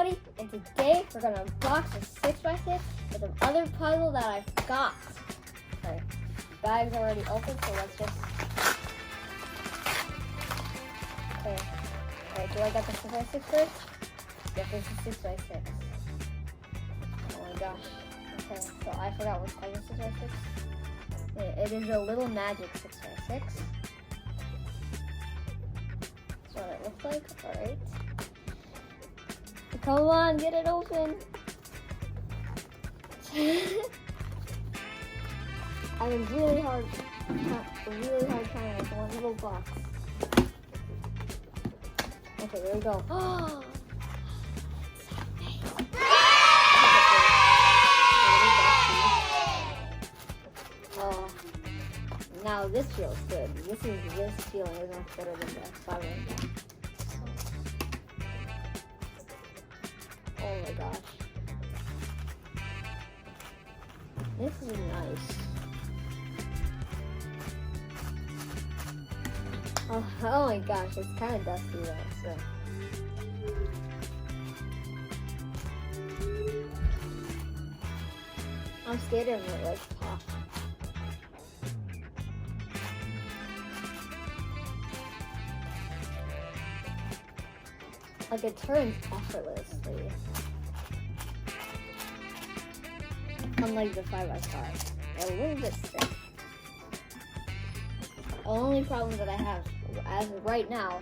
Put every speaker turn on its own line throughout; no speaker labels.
everybody, and today we're gonna unbox a 6x6 with an other puzzle that I've got. Alright, the bag's already open, so let's just... Okay, alright, do I get the 6x6 first? Yep, this is 6x6. Oh my gosh. Okay, so I forgot what type of 6x6. It is a little magic 6x6. That's what it looks like, alright. Come on, get it open. I have a really hard time with one little box. Okay, there we go. Oh, now this feels good. This feeling is much better than the 5 one. Oh my gosh. This is nice. Oh my gosh, it's kind of dusty though, so. I'm scared of it like pop. Like it turns effortlessly. Unlike the 5x5. A little bit stiff. The only problem that I have as of right now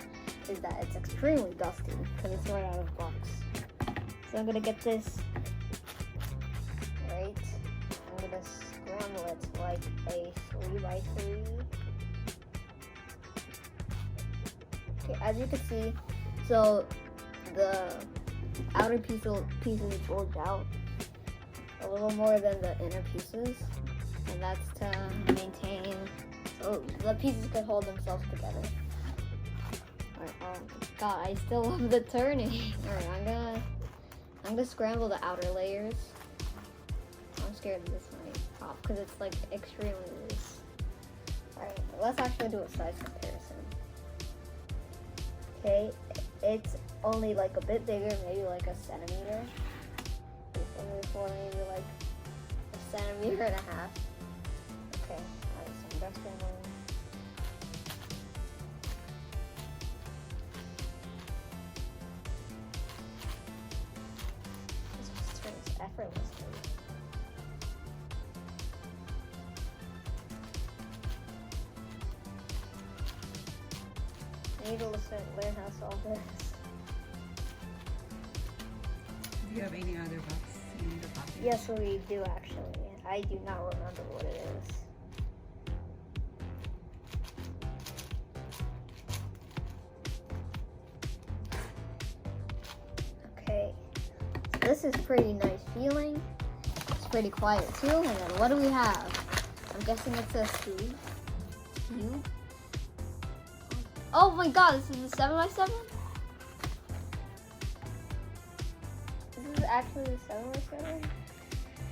is that it's extremely dusty because it's right out of the box. So I'm gonna get this right. I'm gonna scramble it like a 3x3. Okay, as you can see, so the outer pieces bulge out a little more than the inner pieces, and that's to maintain so the pieces can hold themselves together. Alright, oh god, I still love the turning. Alright, I'm gonna scramble the outer layers. I'm scared this might pop because it's like extremely loose. Alright, let's actually do a size comparison. Okay, it's only like a bit bigger, maybe like a centimeter. Maybe like a centimeter and a half. Okay, alright, so I'm done scrambling. This just turns effortlessly. I need to learn how to solve this.
Do you have any other box in the pocket?
Yes, we do actually. I do not remember what it is. Okay, so this is pretty nice feeling. It's pretty quiet too. And then what do we have? I'm guessing it says Q. Oh my god, this is the 7x7? This is actually the 7x7?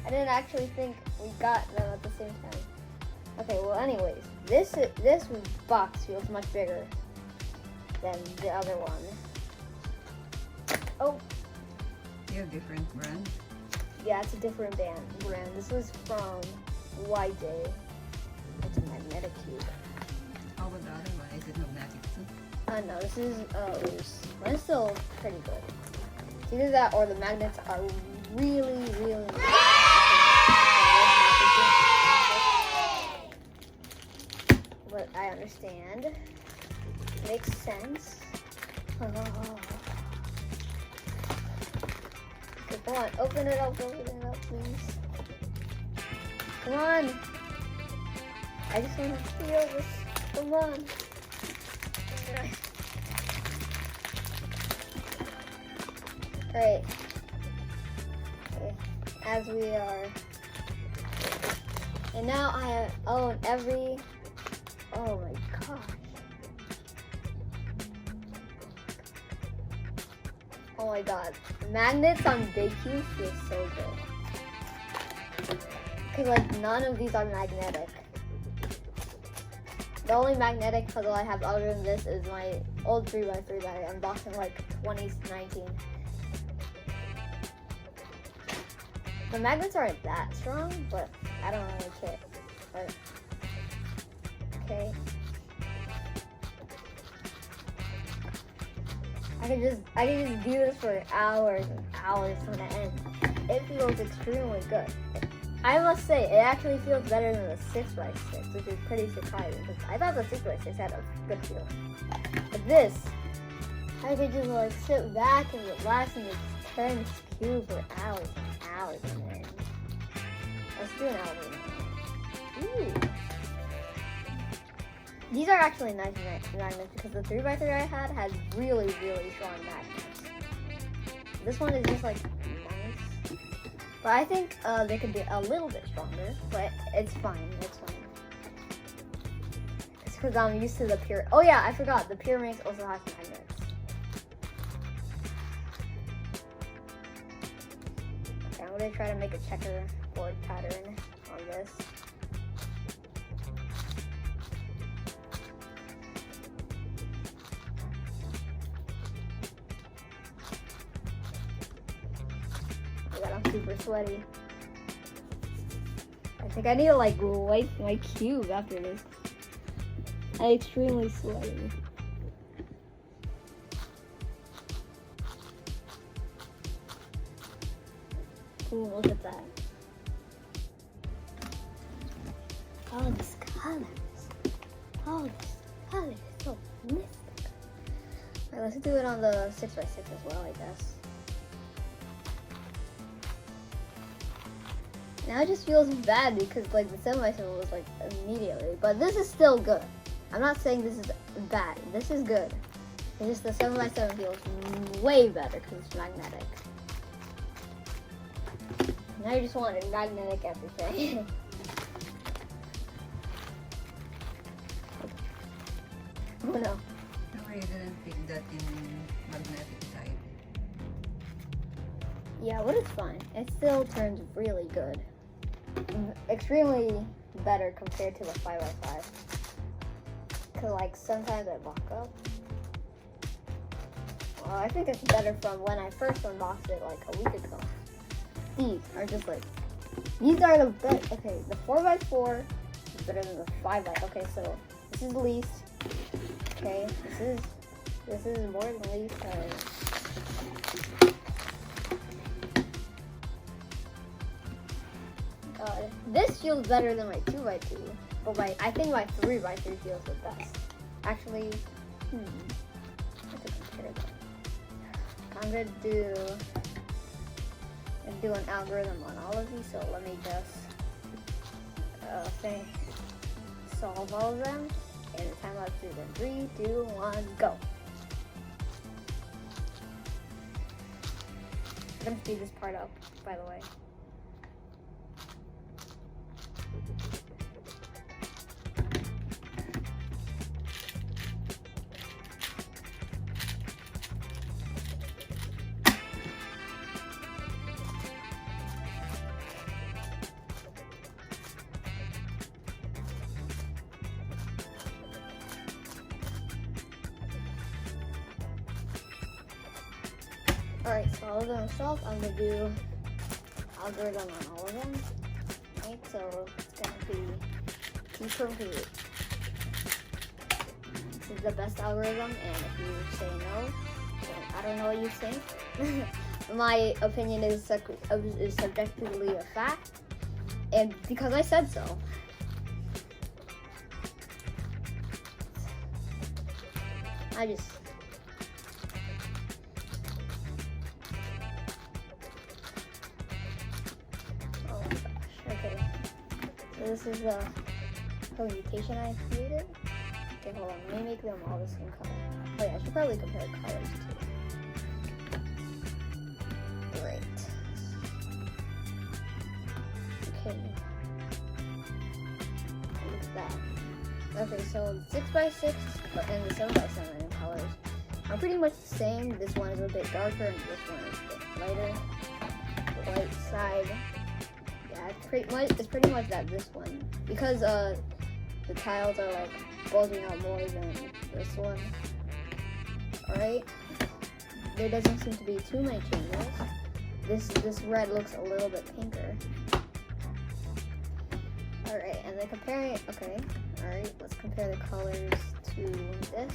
I didn't actually think we got them at the same time. Okay, well anyways, this box feels much bigger than the other one. Oh.
You have different brand?
Yeah, it's a different brand. This was from YJ. It's a magnetic cube.
How about the other one? Is it magnetic too?
No, this is loose. But it's still pretty good. It's either that or the magnets are really but I understand. Makes sense. Oh. Okay, come on, open it up, please. Come on. I just want to feel this. Come on. Alright. Okay. As we are. And now I own every. Oh my gosh. Oh my god. Magnets on big cubes feel so good. Because like none of these are magnetic. The only magnetic puzzle I have other than this is my old 3x3 that I unboxed in like 2019. The magnets aren't that strong, but I don't really care. But, okay. I can just do this for hours and hours on end. It feels extremely good. I must say, it actually feels better than the 6x6, which is pretty surprising because I thought the 6x6 had a good feel. But this, I could just like sit back and relax and just turn this cube for hours and hours on end. Let's do an hour. Ooh. These are actually nice magnets because the 3x3 I had really, really strong magnets. This one is just like nice. But I think they could be a little bit stronger, but it's fine. It's fine. It's because I'm used to the pure. Oh yeah, I forgot. The pure mix also has magnets. Okay, I'm gonna try to make a checkerboard pattern on this. I'm super sweaty. I think I need to like wipe my cube after this. I'm extremely sweaty. Ooh, look at that. All these colors. All these colors. So mystic. Alright, let's do it on the 6x6 as well, I guess. Now it just feels bad because like the 7x7 was like immediately, but this is still good. I'm not saying this is bad. This is good. It's just the 7x7 feels way better because it's magnetic. Now you just want a magnetic everything. Oh no.
No, I didn't pick that in magnetic side.
Yeah, but it's fine. It still turns really good. Extremely better compared to the 5x5. Cause like sometimes I lock up. Well, I think it's better from when I first unboxed it like a week ago. These are just like, these are the best. Okay, the 4x4 is better than the 5x. Okay, so this is least. Okay, this is more than least. This feels better than my 2x2, but I think my 3x3 feels the best. Actually, let's compare them. I'm gonna do an algorithm on all of these, so let me just solve all of them, and the time lapse is in 3, 2, 1, go. I'm gonna speed this part up, by the way. Alright, so all of them solved. I'm gonna do algorithm on all of them. Right, so it's gonna be T from P. This is the best algorithm, and if you say no, then I don't know what you think. My opinion is subjectively a fact, and because I said so. Oh my gosh, okay. So this is the permutation I created. Okay, hold on, let me make them all the same color. Oh yeah, I should probably compare colors too. Great. Okay. Look at that. Okay, so 6x6 and the 7x7 in colors are pretty much the same. This one is a bit darker and this one is a bit lighter. The white side, yeah, it's pretty much that this one, because the tiles are like bulging out more than this one. Alright, there doesn't seem to be too many changes. this red looks a little bit pinker. Alright, and then comparing, okay, alright, let's compare the colors to this.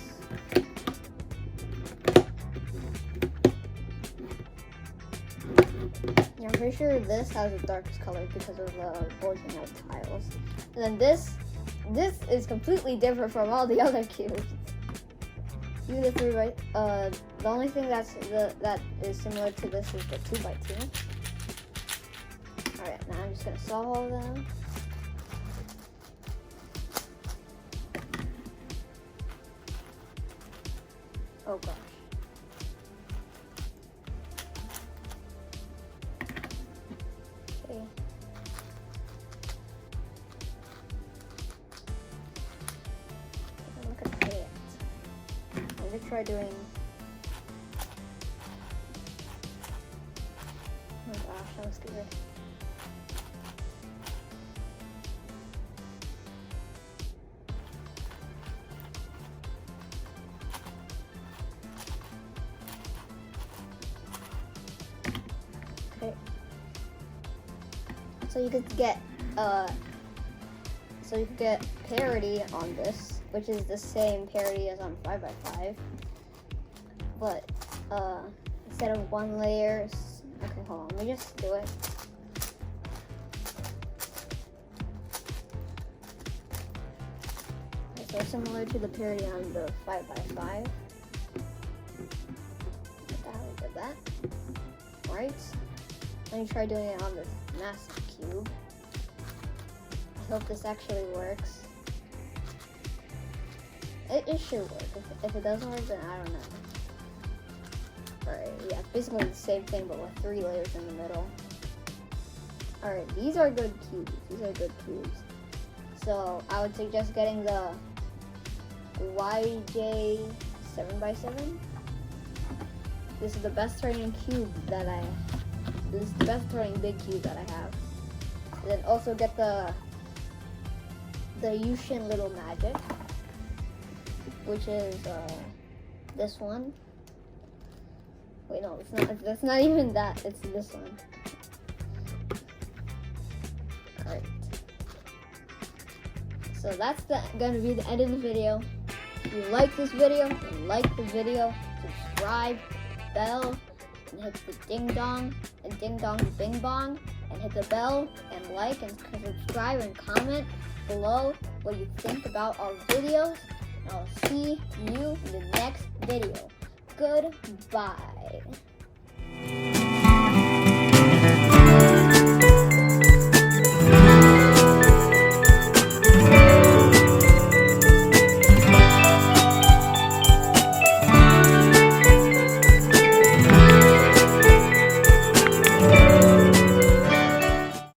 Yeah, I'm pretty sure this has the darkest color because of the bulging out tiles. And then this is completely different from all the other cubes. Even the 3x, the only thing that is similar to this is the 2x2. Alright, now I'm just gonna solve all of them. Oh gosh. Okay. Look at that. I'm gonna try doing. Oh gosh, that was good. Okay. So you could get parity on this, which is the same parity as on 5x5, but instead of one layer, okay, hold on, let me just do it. Okay, so similar to the parity on the 5x5. Did that. Right. Let me try doing it on this massive cube. I hope this actually works. It should work. If it doesn't work, then I don't know. Alright, yeah, basically the same thing, but with 3 layers in the middle. Alright, these are good cubes. These are good cubes. So I would suggest getting the YJ 7x7. This is the best turning cube that I. This is the best turning big cube that I have. And then also get the YuXin Little Magic, which is this one. Wait, no, it's not. That's not even that. It's this one. All right. So that's gonna be the end of the video. If you like this video, then like the video, subscribe, bell, and hit the ding dong, and ding dong the bing bong, and hit the bell, and like, and subscribe, and comment below what you think about our videos. And I'll see you in the next video. Goodbye.